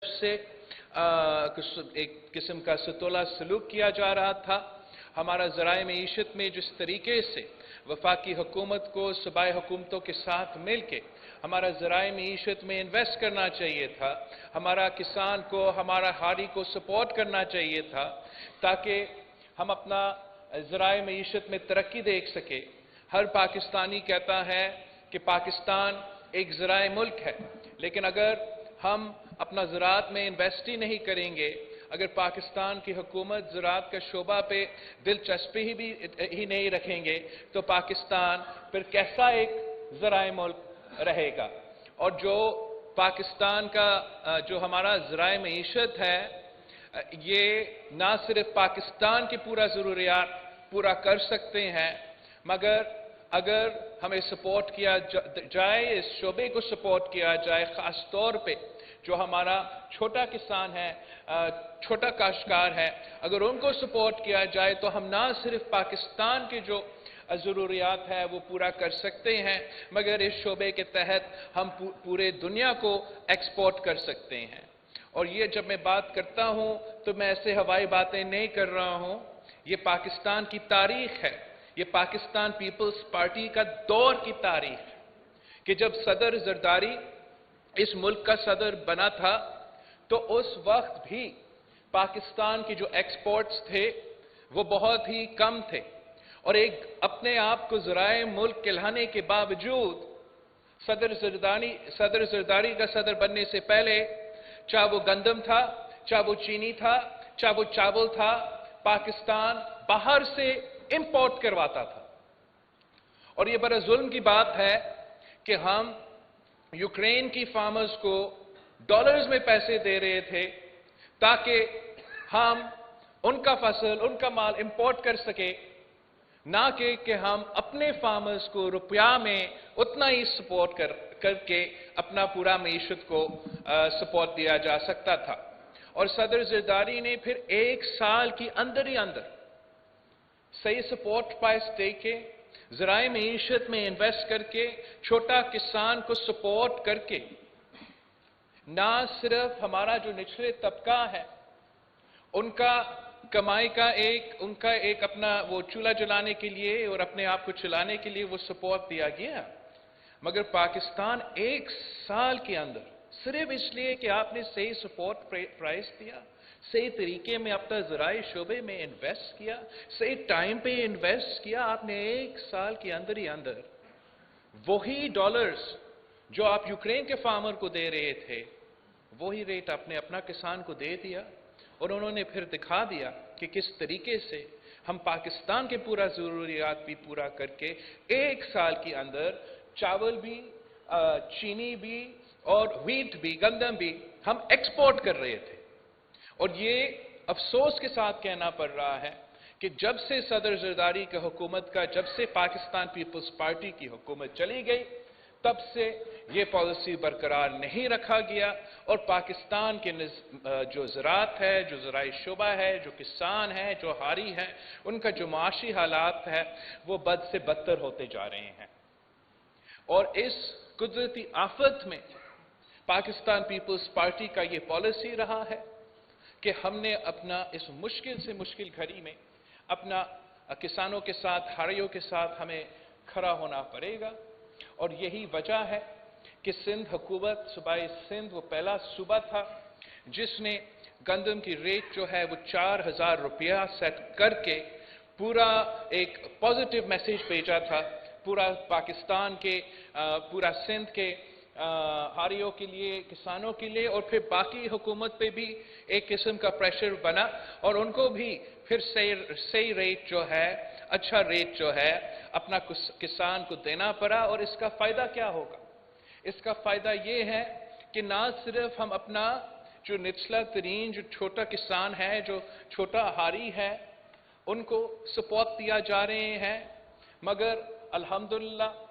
से एक किस्म का सतोला सलूक किया जा रहा था। हमारा ज़राए मईशत में जिस तरीके से वफाकी हुकूमत को सूबाई हुकूमतों के साथ मिल के हमारा ज़राए मईशत में इन्वेस्ट करना चाहिए था, हमारा किसान को, हमारा हारी को सपोर्ट करना चाहिए था, ताकि हम अपना ज़राए मईशत में तरक्की देख सके। हर पाकिस्तानी कहता है कि पाकिस्तान एक ज़राए मुल्क है, लेकिन अगर हम अपना ज़राअत में इन्वेस्ट ही नहीं करेंगे, अगर पाकिस्तान की हुकूमत ज़राअत का शोबा पे दिलचस्पी ही नहीं रखेंगे, तो पाकिस्तान फिर कैसा एक ज़राए मुल्क रहेगा। और जो पाकिस्तान का जो हमारा ज़राए मईशत है, ये ना सिर्फ पाकिस्तान की पूरा ज़रूरियात पूरा कर सकते हैं, मगर अगर हमें सपोर्ट किया जाए, इस शोबे को सपोर्ट किया जाए, ख़ास तौर पे जो हमारा छोटा किसान है, छोटा काश्तकार है, अगर उनको सपोर्ट किया जाए तो हम ना सिर्फ पाकिस्तान की जो ज़रूरियात है वो पूरा कर सकते हैं, मगर इस शोबे के तहत हम पूरे दुनिया को एक्सपोर्ट कर सकते हैं। और ये जब मैं बात करता हूँ तो मैं ऐसे हवाई बातें नहीं कर रहा हूँ, ये पाकिस्तान की तारीख है, ये पाकिस्तान पीपल्स पार्टी का दौर की तारीख है कि जब सदर जरदारी इस मुल्क का सदर बना था तो उस वक्त भी पाकिस्तान की जो एक्सपोर्ट्स थे वो बहुत ही कम थे, और एक अपने आप को ज़राए मुल्क कहलाने के बावजूद सदर जरदारी का सदर बनने से पहले, चाहे वो गंदम था, चाहे वो चीनी था, चाहे वो चावल था, पाकिस्तान बाहर से इंपोर्ट करवाता था। और ये बड़ा जुल्म की बात है कि हम यूक्रेन की फार्मर्स को डॉलर्स में पैसे दे रहे थे ताकि हम उनका फसल, उनका माल इंपोर्ट कर सके, ना कि हम अपने फार्मर्स को रुपया में उतना ही सपोर्ट करके अपना पूरा मईशत को सपोर्ट दिया जा सकता था। और सदर जरदारी ने फिर एक साल के अंदर ही अंदर सही सपोर्ट प्राइस देके, ज़राए मईशत में इन्वेस्ट करके, छोटा किसान को सपोर्ट करके, ना सिर्फ हमारा जो निचले तबका है उनका कमाई का उनका एक अपना वो चूल्हा जलाने के लिए और अपने आप को चलाने के लिए वो सपोर्ट दिया गया, मगर पाकिस्तान एक साल के अंदर सिर्फ इसलिए कि आपने सही सपोर्ट प्राइस दिया, सही तरीके में अपना ज़राए शोबे में इन्वेस्ट किया, सही टाइम पे इन्वेस्ट किया, आपने एक साल के अंदर ही अंदर वही डॉलर्स जो आप यूक्रेन के फार्मर को दे रहे थे, वही रेट आपने अपना किसान को दे दिया। और उन्होंने फिर दिखा दिया कि किस तरीके से हम पाकिस्तान के पूरा ज़रूरियात भी पूरा करके एक साल के अंदर चावल भी, चीनी भी और व्हीट भी, गंदम भी हम एक्सपोर्ट कर रहे थे। और ये अफसोस के साथ कहना पड़ रहा है कि जब से सदर जरदारी की हुकूमत का, जब से पाकिस्तान पीपल्स पार्टी की हुकूमत चली गई, तब से ये पॉलिसी बरकरार नहीं रखा गया, और पाकिस्तान के जो ज़राअत है, जो ज़राई शोबा है, जो किसान है, जो हारी है, उनका जो माशी हालात है वो बद से बदतर होते जा रहे हैं। और इस कुदरती आफत में पाकिस्तान पीपल्स पार्टी का ये पॉलिसी रहा है कि हमने अपना इस मुश्किल से मुश्किल घड़ी में अपना किसानों के साथ, हारियों के साथ हमें खड़ा होना पड़ेगा। और यही वजह है कि सिंध हुकूमत, सूबाई सिंध वो पहला सूबा था जिसने गंदम की रेट जो है वो 4000 रुपया सेट करके पूरा एक पॉजिटिव मैसेज भेजा था पूरा पाकिस्तान के, पूरा सिंध के हारियों के लिए, किसानों के लिए, और फिर बाकी हुकूमत पे भी एक किस्म का प्रेशर बना और उनको भी फिर सही रेट जो है, अच्छा रेट जो है अपना किसान को देना पड़ा। और इसका फ़ायदा क्या होगा? इसका फ़ायदा ये है कि ना सिर्फ हम अपना जो निचला तरीन, जो छोटा किसान है, जो छोटा हारी है, उनको सपोर्ट दिया जा रहे हैं, मगर अल्हम्दुलिल्लाह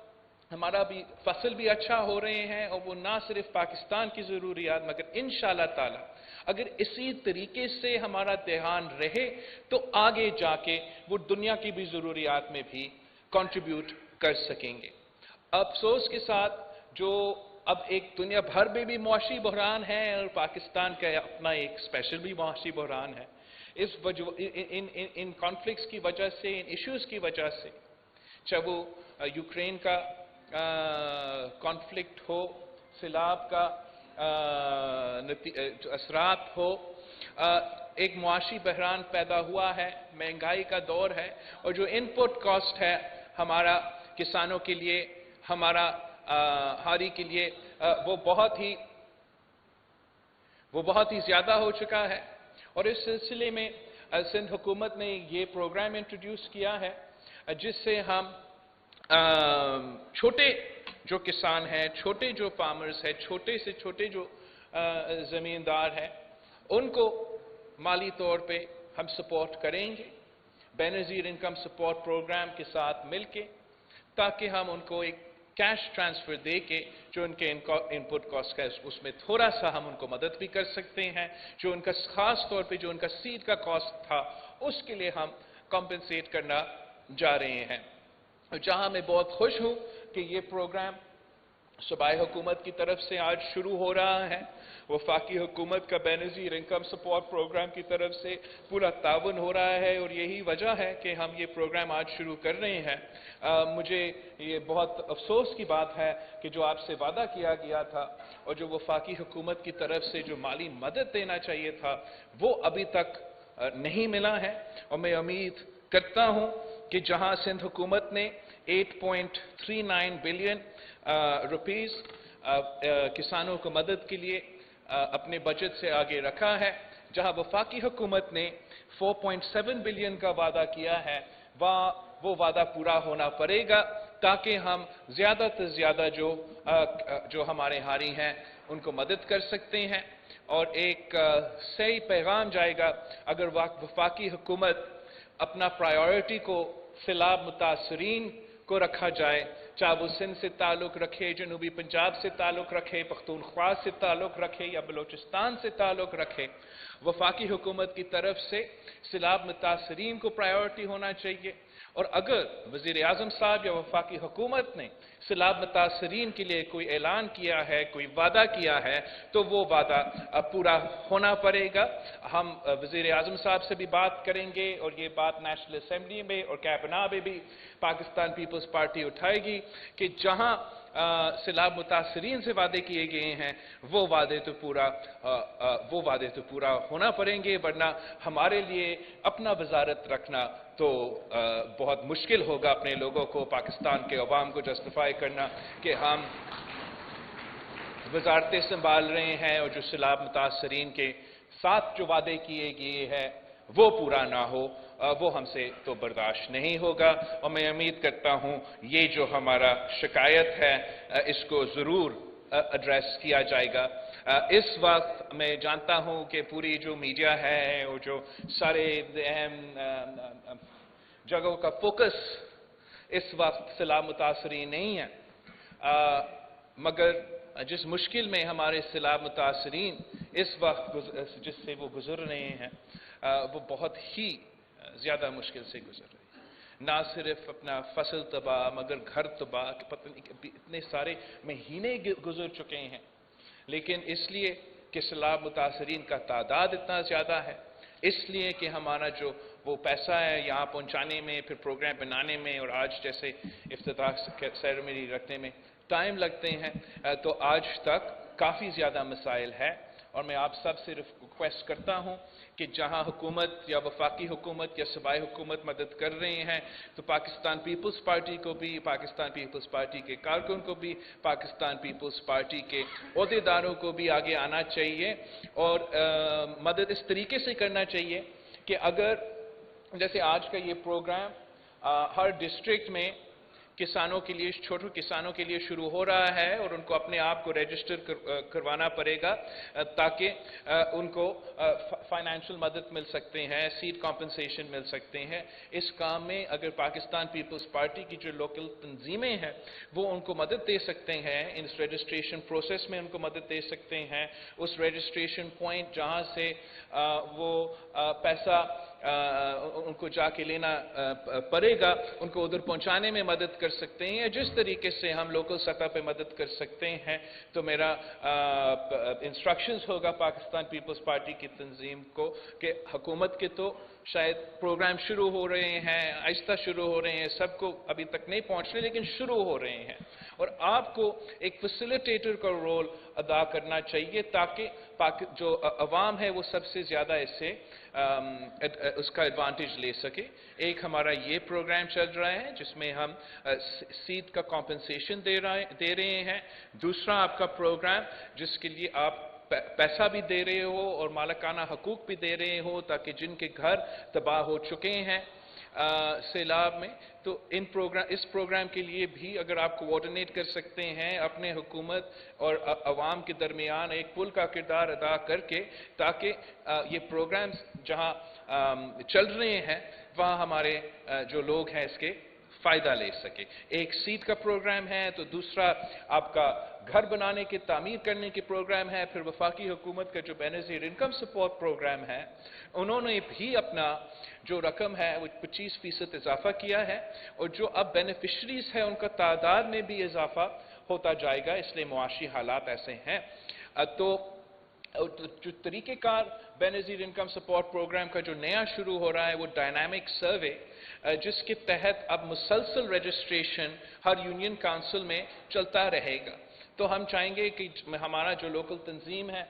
हमारा भी फसल भी अच्छा हो रहे हैं, और वो ना सिर्फ पाकिस्तान की ज़रूरियात, मगर इंशाअल्लाह ताला अगर इसी तरीके से हमारा ध्यान रहे तो आगे जाके वो दुनिया की भी ज़रूरियात में भी कंट्रीब्यूट कर सकेंगे। अफसोस के साथ जो अब एक दुनिया भर में भी मुआशी बहरान है और पाकिस्तान का अपना एक स्पेशल भी मुआशी बहरान है। इस इन कॉन्फ्लिक्ट्स की वजह से, इन इश्यूज की वजह से, चाहे वो यूक्रेन का कॉन्फ्लिक्ट हो, सैलाब का असरात हो, एक मुआशी बहरान पैदा हुआ है, महंगाई का दौर है, और जो इनपुट कॉस्ट है हमारा किसानों के लिए, हमारा हारी के लिए, वो बहुत ही ज़्यादा हो चुका है। और इस सिलसिले में सिंध हुकूमत ने ये प्रोग्राम इंट्रोड्यूस किया है जिससे हम छोटे जो किसान हैं, छोटे जो फार्मर्स हैं, छोटे से छोटे जो ज़मींदार हैं, उनको माली तौर पे हम सपोर्ट करेंगे बेनज़ीर इनकम सपोर्ट प्रोग्राम के साथ मिलके, ताकि हम उनको एक कैश ट्रांसफ़र दे के जो उनके इनपुट कॉस्ट है उसमें थोड़ा सा हम उनको मदद भी कर सकते हैं। जो उनका ख़ास तौर पे जो उनका सीड का कॉस्ट था उसके लिए हम कॉम्पनसेट करना जा रहे हैं। जहां मैं बहुत खुश हूं कि ये प्रोग्राम सूबाई हुकूमत की तरफ से आज शुरू हो रहा है, वफाकी हुकूमत का बेनज़ीर इनकम सपोर्ट प्रोग्राम की तरफ से पूरा ताउन हो रहा है, और यही वजह है कि हम ये प्रोग्राम आज शुरू कर रहे हैं। मुझे ये बहुत अफसोस की बात है कि जो आपसे वादा किया गया था और जो वफाकी हुकूमत की तरफ से जो माली मदद देना चाहिए था वो अभी तक नहीं मिला है। और मैं उम्मीद करता हूँ कि जहाँ सिंध हुकूमत ने 8.39 बिलियन रुपीस किसानों को मदद के लिए अपने बजट से आगे रखा है, जहां वफाकी हुकूमत ने 4.7 बिलियन का वादा किया है, वो वादा पूरा होना पड़ेगा ताकि हम ज़्यादा से ज़्यादा जो हमारे हारी हैं उनको मदद कर सकते हैं। और एक सही पैगाम जाएगा अगर वफाकी हुकूमत अपना प्रायोरिटी को सैलाब मुतासरीन को रखा जाए, चाहे वो सिंध से ताल्लुक़ रखे, जनूबी पंजाब से ताल्लुक़ रखे, पख्तूनख्वा से ताल्लुक़ रखे या बलोचिस्तान से ताल्लुक़ रखे, वफाकी हुकूमत की तरफ से सैलाब मुतासरीन को प्रायोरिटी होना चाहिए। और अगर वज़ीर आज़म साहब या वफाकी हुकूमत ने सैलाब मुतासरीन के लिए कोई ऐलान किया है, कोई वादा किया है, तो वो वादा पूरा होना पड़ेगा। हम वज़ीर आज़म साहब से भी बात करेंगे और ये बात नेशनल असम्बली में और कैबिनेट में भी पाकिस्तान पीपल्स पार्टी उठाएगी कि जहां सैलाब मुतासरीन से वादे किए गए हैं वो वादे तो पूरा होना पड़ेंगे, वरना हमारे लिए अपना वजारत रखना तो बहुत मुश्किल होगा अपने लोगों को, पाकिस्तान के अवाम को जस्टिफाई करना कि हम वजारतें संभाल रहे हैं और जो सैलाब मुतासरीन के साथ जो वादे किए गए हैं वो पूरा ना हो, वो हमसे तो बर्दाश्त नहीं होगा। और मैं उम्मीद करता हूँ ये जो हमारा शिकायत है इसको ज़रूर एड्रेस किया जाएगा। इस वक्त मैं जानता हूँ कि पूरी जो मीडिया है और जो सारे अहम जगहों का फोकस इस वक्त सैलाब मुतासरीन नहीं है, मगर जिस मुश्किल में हमारे सैलाब मुतासरीन इस वक्त जिससे वो गुजर रहे हैं वो बहुत ही ज़्यादा मुश्किल से गुजर रहे हैं। ना सिर्फ अपना फसल तबाह मगर घर तबाह, पता नहीं इतने सारे महीने गुजर चुके हैं, लेकिन इसलिए कि सैलाब मुतासरीन का तादाद इतना ज़्यादा है, इसलिए कि हमारा जो वो पैसा है यहाँ पहुँचाने में, फिर प्रोग्राम बनाने में और आज जैसे इफ्तिताह सेरेमनी रखने में टाइम लगते हैं, तो आज तक काफ़ी ज़्यादा मसाइल है। और मैं आप सब से रिक्वेस्ट करता हूँ कि जहाँ हुकूमत या वफाकी हुकूमत या सूबाई हुकूमत मदद कर रहे हैं तो पाकिस्तान पीपल्स पार्टी को भी, पाकिस्तान पीपल्स पार्टी के कारकुन को भी, पाकिस्तान पीपल्स पार्टी के ओहदेदारों को भी आगे आना चाहिए और मदद इस तरीके से करना चाहिए कि अगर जैसे आज का ये प्रोग्राम हर डिस्ट्रिक्ट में किसानों के लिए, छोटे किसानों के लिए शुरू हो रहा है और उनको अपने आप को रजिस्टर करवाना पड़ेगा ताकि उनको फाइनेंशियल मदद मिल सकते हैं, सीड कॉम्पनसेशन मिल सकते हैं। इस काम में अगर पाकिस्तान पीपल्स पार्टी की जो लोकल तंजीमें हैं वो उनको मदद दे सकते हैं, इस रजिस्ट्रेशन प्रोसेस में उनको मदद दे सकते हैं, उस रजिस्ट्रेशन पॉइंट जहाँ से वो पैसा उनको जाके लेना पड़ेगा, उनको उधर पहुंचाने में मदद कर सकते हैं, या जिस तरीके से हम लोकल सतह पे मदद कर सकते हैं। तो मेरा इंस्ट्रक्शंस होगा पाकिस्तान पीपल्स पार्टी की तंजीम को कि हुकूमत के तो शायद प्रोग्राम शुरू हो रहे हैं, आहिस्ता शुरू हो रहे हैं, सबको अभी तक नहीं पहुंच रहे, लेकिन शुरू हो रहे हैं, और आपको एक फैसिलिटेटर का रोल अदा करना चाहिए ताकि जो अवाम है वो सबसे ज़्यादा इससे उसका एडवांटेज ले सके। एक हमारा ये प्रोग्राम चल रहा है जिसमें हम सीट का कॉम्पनसेशन दे रहे हैं। दूसरा आपका प्रोग्राम जिसके लिए आप पैसा भी दे रहे हो और मालिकाना हकूक भी दे रहे हो, ताकि जिनके घर तबाह हो चुके हैं सैलाब में, तो इस प्रोग्राम के लिए भी अगर आप कोऑर्डिनेट कर सकते हैं अपने हुकूमत और अवाम के दरमियान एक पुल का किरदार अदा करके, ताकि ये प्रोग्राम्स जहां चल रहे हैं वहां हमारे जो लोग हैं इसके फ़ायदा ले सके। एक सीट का प्रोग्राम है, तो दूसरा आपका घर बनाने के तामीर करने के प्रोग्राम है। फिर वफाकी हुकूमत का जो बेनज़ीर इनकम सपोर्ट प्रोग्राम है, उन्होंने भी अपना जो रकम है वो 25% इजाफा किया है, और जो अब बेनिफिशरीज है उनका तादाद में भी इजाफा होता जाएगा, इसलिए मुआशी हालात ऐसे हैं। तो जो तरीक़ेकार बेनज़ीर इनकम सपोर्ट प्रोग्राम का जो नया शुरू हो रहा है वो डायनामिक सर्वे, जिसके तहत अब मुसलसल रजिस्ट्रेशन हर यूनियन काउंसिल में चलता रहेगा। तो हम चाहेंगे कि हमारा जो लोकल तंजीम है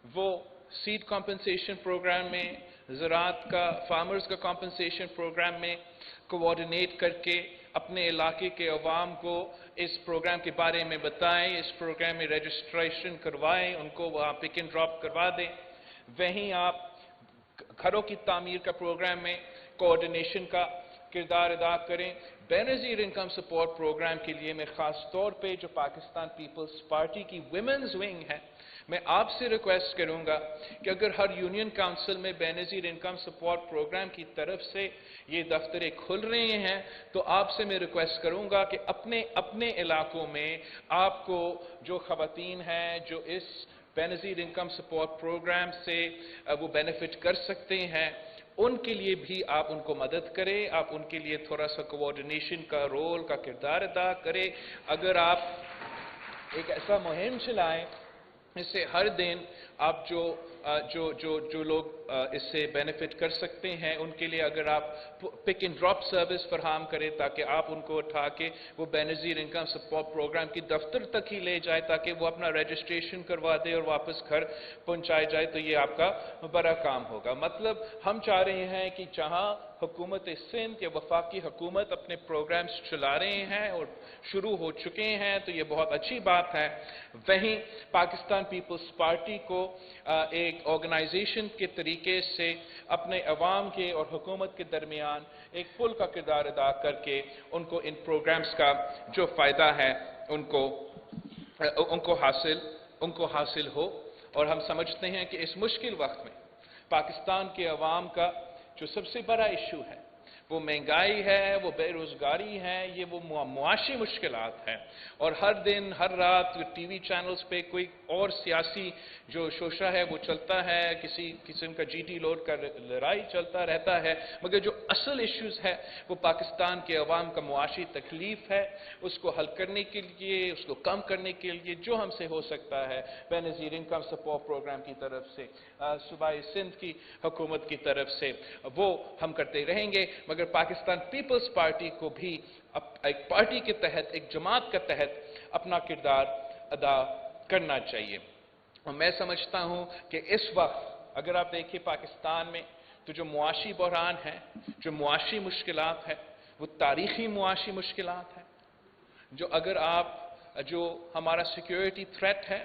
वो सीड कॉम्पनसेशन प्रोग्राम में, ज़राअत का फार्मर्स का कॉम्पनसेशन प्रोग्राम में कोऑर्डिनेट करके अपने इलाके के अवाम को इस प्रोग्राम के बारे में बताएं, इस प्रोग्राम में रजिस्ट्रेशन करवाएं, उनको वहाँ पिक एंड ड्रॉप करवा दें। वहीं आप घरों की तामीर का प्रोग्राम में कोऑर्डिनेशन का किरदार अदा करें। बेनज़ीर इनकम सपोर्ट प्रोग्राम के लिए मैं ख़ास तौर पे जो पाकिस्तान पीपल्स पार्टी की विमेंस विंग है, मैं आपसे रिक्वेस्ट करूंगा कि अगर हर यूनियन काउंसिल में बेनज़ीर इनकम सपोर्ट प्रोग्राम की तरफ से ये दफ्तरें खुल रहे हैं, तो आपसे मैं रिक्वेस्ट करूंगा कि अपने अपने इलाकों में आपको जो ख़वातीन हैं जो इस बेनज़ीर इनकम सपोर्ट प्रोग्राम से वो बेनिफिट कर सकते हैं, उनके लिए भी आप उनको मदद करें, आप उनके लिए थोड़ा सा कोऑर्डिनेशन का रोल का किरदार अदा करें। अगर आप एक ऐसा मुहिम चलाएं इससे हर दिन आप जो लोग इससे बेनिफिट कर सकते हैं उनके लिए अगर आप पिक एंड ड्रॉप सर्विस फराहम करें, ताकि आप उनको उठा के वो बेनज़ीर इनकम सपोर्ट प्रोग्राम की दफ्तर तक ही ले जाए, ताकि वो अपना रजिस्ट्रेशन करवा दे और वापस घर पहुंचाए जाए, तो ये आपका बड़ा काम होगा। मतलब हम चाह रहे हैं कि जहां हुकूमत सिंध या वफाकी हुकूमत अपने प्रोग्राम्स चला रहे हैं और शुरू हो चुके हैं, तो ये बहुत अच्छी बात है, वहीं पाकिस्तान पीपल्स पार्टी को एक ऑर्गेनाइजेशन के तरीके से अपने अवाम के और हुकूमत के दरमियान एक पुल का किरदार अदा करके उनको इन प्रोग्राम्स का जो फ़ायदा है उनको हासिल हो। और हम समझते हैं कि इस मुश्किल वक्त में पाकिस्तान के अवाम का जो सबसे बड़ा इशू है वो महंगाई है, वो बेरोज़गारी है, ये वो मुआशी मुश्किलात हैं, और हर दिन हर रात टीवी चैनल्स पे कोई और सियासी जो शोशा है वो चलता है, किसी किस्म का जीटी लोड का लड़ाई चलता रहता है, मगर जो असल इश्यूज है वो पाकिस्तान के अवाम का मुआशी तकलीफ है, उसको हल करने के लिए, उसको कम करने के लिए जो हमसे हो सकता है बेनज़ीर इनकम सपोर्ट प्रोग्राम की तरफ से, सूबाई सिंध की हुकूमत की तरफ से, वो हम करते रहेंगे। मगर पाकिस्तान पीपल्स पार्टी को भी एक पार्टी के तहत, एक जमात के तहत अपना किरदार अदा करना चाहिए। और मैं समझता हूं कि इस वक्त अगर आप देखिए पाकिस्तान में तो जो मुआशी बहरान है, जो मुआशी मुश्किलात है, वो तारीखी मुआशी मुश्किलात है, जो अगर आप जो हमारा सिक्योरिटी थ्रेट है,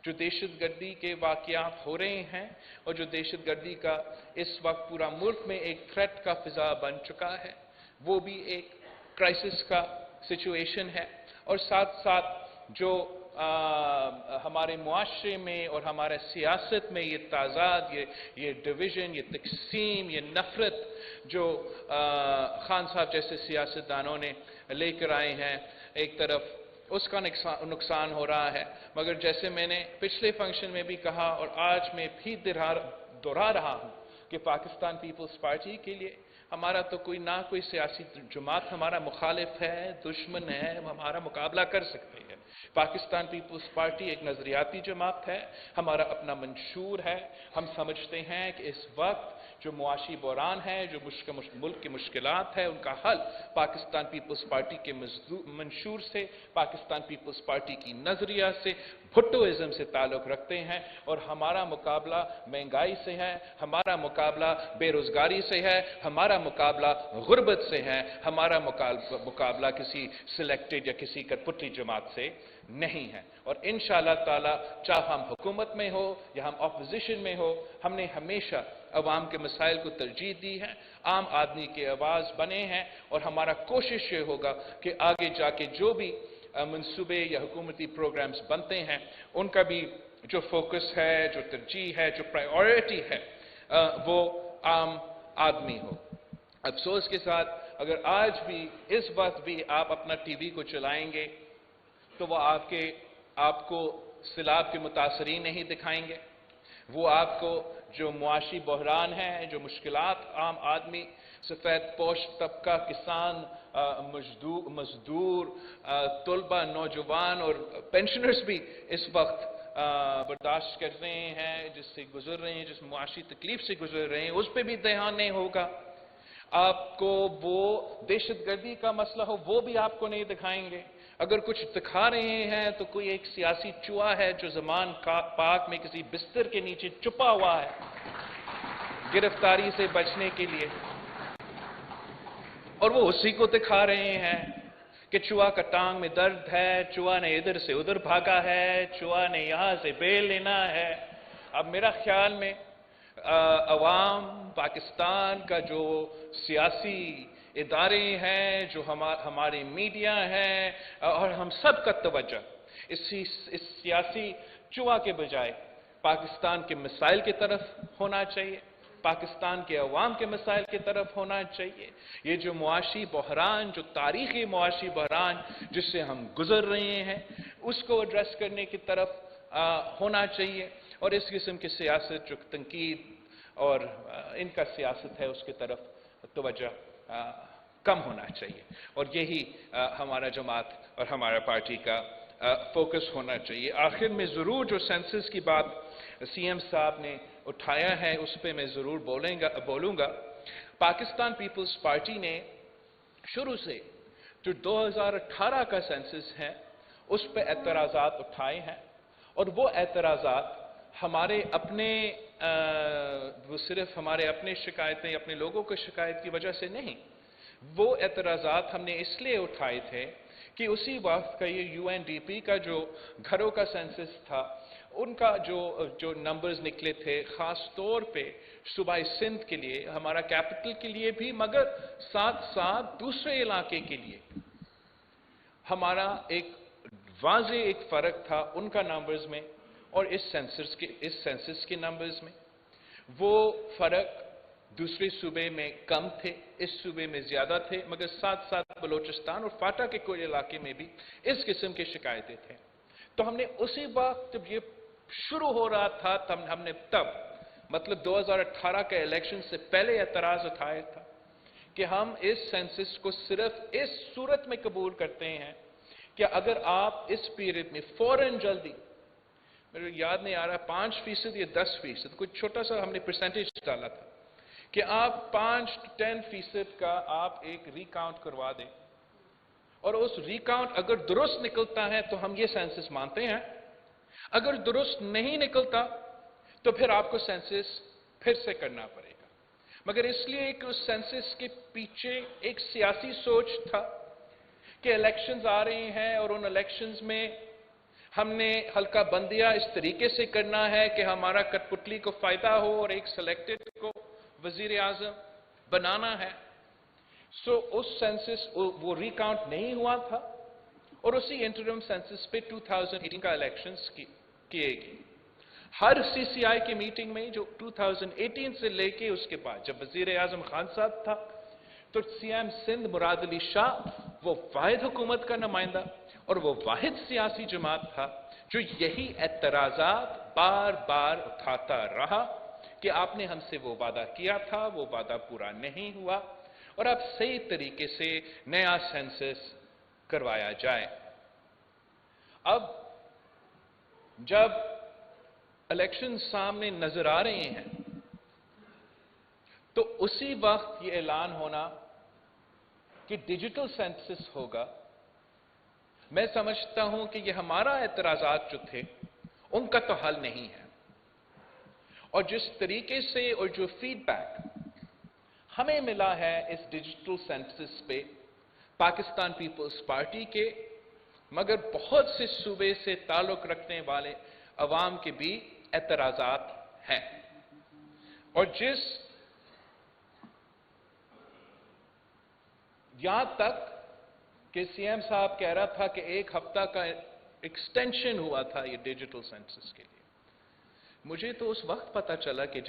जो दहशतगर्दी के वाक़यात हो रहे हैं और जो दहशतगर्दी का इस वक्त पूरा मुल्क में एक थ्रेट का फिजा बन चुका है, वो भी एक क्राइसिस का सिचुएशन है। और साथ साथ जो हमारे मुआशरे में और हमारे सियासत में ये ताज़ाद, ये डिवीज़न, ये तकसीम, ये नफ़रत जो खान साहब जैसे सियासतदानों ने लेकर आए हैं, एक तरफ उसका नुकसान हो रहा है। मगर जैसे मैंने पिछले फंक्शन में भी कहा और आज मैं भी दोहरा रहा हूं کہ پاکستان پیپلز پارٹی کے لیے ہمارا تو کوئی سیاسی جماعت ہمارا مخالف ہے، دشمن ہے، ہمارا مقابلہ کر سکتے ہیں۔ پاکستان پیپلز پارٹی ایک نظریاتی جماعت ہے، ہمارا اپنا منشور ہے۔ ہم سمجھتے ہیں کہ اس وقت جو معاشی بحران ہے، جو ملک کی مشکلات ہے، ان کا حل پاکستان پیپلز پارٹی کے منشور سے، پاکستان پیپلز پارٹی کی نظریہ سے، بھٹوازم سے تعلق رکھتے ہیں، اور ہمارا مقابلہ مہنگائی سے ہے، ہمارا مقابلہ بے روزگاری سے ہے، ہمارا مقابلہ غربت سے ہے، ہمارا مقابلہ کسی سلیکٹڈ یا کسی کٹپٹی جماعت سے نہیں ہے۔ اور انشاءاللہ تعالی چاہے ہم حکومت میں ہو یا ہم اپوزیشن میں ہو، ہم نے ہمیشہ عوام کے مسائل کو ترجیح دی ہے، عام آدمی کی آواز بنے ہیں، اور ہمارا کوشش یہ ہوگا کہ آگے جا کے جو بھی منصوبے یا حکومتی پروگرامز بنتے ہیں، ان کا بھی جو فوکس ہے، جو ترجیح ہے، جو پرائیورٹی ہے، وہ عام آدمی ہو۔ افسوس کے ساتھ اگر آج بھی اس وقت بھی آپ اپنا ٹی وی کو چلائیں گے تو وہ آپ کو سیلاب کے متاثرین نہیں دکھائیں گے، وہ آپ کو جو معاشی بحران ہے، جو مشکلات عام آدمی، سفید پوش طبقہ، کسان، مزدور، طلبہ، نوجوان اور پینشنرز بھی اس وقت برداشت کر رہے ہیں، جس سے گزر رہے ہیں، جس معاشی تکلیف سے گزر رہے ہیں، اس پہ بھی دھیان نہیں ہوگا۔ آپ کو وہ دہشت گردی کا مسئلہ ہو، وہ بھی آپ کو نہیں دکھائیں گے۔ اگر کچھ دکھا رہے ہیں تو کوئی ایک سیاسی چوہا ہے جو زمان پاک میں کسی بستر کے نیچے چھپا ہوا ہے گرفتاری سے بچنے کے لیے، اور وہ اسی کو دکھا رہے ہیں کہ چوہا کا ٹانگ میں درد ہے، چوہا نے ادھر سے ادھر بھاگا ہے، چوہا نے یہاں سے بیل لینا ہے۔ اب میرا خیال میں عوام پاکستان کا جو سیاسی ادارے ہیں، جو ہمارے میڈیا ہیں، اور ہم سب کا توجہ اس سیاسی چوہا کے بجائے پاکستان کے مسائل کی طرف ہونا چاہیے، پاکستان کے عوام کے مسائل کی طرف ہونا چاہیے۔ یہ جو معاشی بحران، جو تاریخی معاشی بحران جس سے ہم گزر رہے ہیں، اس کو ایڈریس کرنے کی طرف ہونا چاہیے، اور اس قسم کی سیاست جو تنقید اور ان کا سیاست ہے، اس کی طرف توجہ کم ہونا چاہیے، اور یہی ہمارا جماعت اور ہمارا پارٹی کا فوکس ہونا چاہیے۔ آخر میں ضرور جو سینسس کی بات سی ایم صاحب نے اٹھایا ہے، اس پہ میں ضرور بولوں گا۔ پاکستان پیپلز پارٹی نے شروع سے جو 2018 کا سینسس ہے، اس پہ اعتراضات اٹھائے ہیں، اور وہ اعتراضات ہمارے اپنے وہ صرف ہمارے اپنے شکایتیں، اپنے لوگوں کی شکایت کی وجہ سے نہیں، وہ اعتراضات ہم نے اس لیے اٹھائے تھے کہ اسی وقت کا یہ UNDP کا جو گھروں کا سینسس تھا، ان کا جو نمبرز نکلے تھے، خاص طور پہ صوبہ سندھ کے لیے، ہمارا کیپٹل کے لیے بھی، مگر ساتھ ساتھ دوسرے علاقے کے لیے ہمارا ایک واضح فرق تھا ان کا نمبرز میں اور اس سینسس کے نمبرز میں۔ وہ فرق دوسرے صوبے میں کم تھے، اس صوبے میں زیادہ تھے، مگر ساتھ ساتھ بلوچستان اور فاٹا کے کوئی علاقے میں بھی اس قسم کی شکایتیں تھیں۔ تو ہم نے اسی وقت جب یہ شروع ہو رہا تھا، ہم نے مطلب 2018 کے الیکشن سے پہلے اعتراض اٹھایا تھا کہ ہم اس سینسس کو صرف اس صورت میں قبول کرتے ہیں کہ اگر آپ اس پیریڈ میں فوراً جلدی، میرے یاد نہیں آ رہا 5% یا 10%، کوئی چھوٹا سا ہم نے پرسنٹیج ڈالا تھا کہ آپ 5-10% کا آپ ایک ریکاؤنٹ کروا دیں، اور اس ریکاؤنٹ اگر درست نکلتا ہے تو ہم یہ سینسس مانتے ہیں، اگر درست نہیں نکلتا تو پھر آپ کو سینسس پھر سے کرنا پڑے گا۔ مگر اس لیے کہ اس سینسس کے پیچھے ایک سیاسی سوچ تھا کہ الیکشنز آ رہے ہیں، اور ان الیکشنز میں ہم نے حلقہ بندیاں اس طریقے سے کرنا ہے کہ ہمارا کٹپٹلی کو فائدہ ہو اور ایک سلیکٹڈ کو وزیر اعظم بنانا ہے۔ اس سینسس وہ ریکاؤنٹ نہیں ہوا تھا، اور اسی انٹرم سینسس پہ 2018 کا الیکشنز کیے گئے۔ ہر CCI کی میٹنگ میں جو 2018 سے لے کے اس کے بعد جب وزیر اعظم خان صاحب تھا، تو CM سندھ مراد علی شاہ وہ واحد حکومت کا نمائندہ اور وہ واحد سیاسی جماعت تھا جو یہی اعتراضات بار بار اٹھاتا رہا کہ آپ نے ہم سے وہ وعدہ کیا تھا، وہ وعدہ پورا نہیں ہوا، اور اب صحیح طریقے سے نیا سینسس کروایا جائے۔ اب جب الیکشن سامنے نظر آ رہے ہیں تو اسی وقت یہ اعلان ہونا کہ ڈیجیٹل سینسس ہوگا، میں سمجھتا ہوں کہ یہ ہمارا اعتراضات جو تھے ان کا تو حل نہیں ہے، اور جس طریقے سے اور جو فیڈ بیک ہمیں ملا ہے اس ڈیجیٹل سینسس پہ پاکستان پیپلز پارٹی کے، مگر بہت سے صوبے سے تعلق رکھنے والے عوام کے بھی اعتراضات ہیں، اور یہاں تک کہ سی ایم صاحب کہہ رہا تھا کہ 1 ہفتہ کا ایکسٹینشن ہوا تھا یہ ڈیجیٹل سینسس کے لیے۔ مجھے تو اس وقت پتا چلا کہ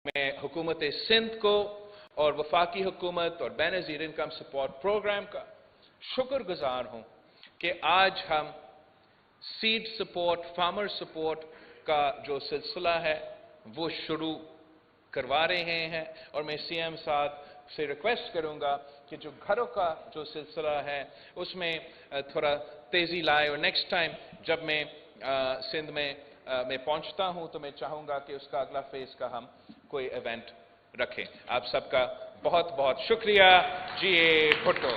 میں حکومت سندھ کو اور وفاقی حکومت اور بے نظیر انکم سپورٹ پروگرام کا شکر گزار ہوں کہ آج ہم سیڈ سپورٹ، فارمر سپورٹ کا جو سلسلہ ہے وہ شروع کروا رہے ہیں، اور میں سی ایم صاحب سے ریکویسٹ کروں گا کہ جو گھروں کا جو سلسلہ ہے اس میں تھوڑا تیزی لائے، اور نیکسٹ ٹائم جب میں سندھ میں پہنچتا ہوں تو میں چاہوں گا کہ اس کا اگلا فیز کا ہم کوئی ایونٹ رکھیں۔ آپ سب کا بہت بہت شکریہ۔ جی اے بھٹو۔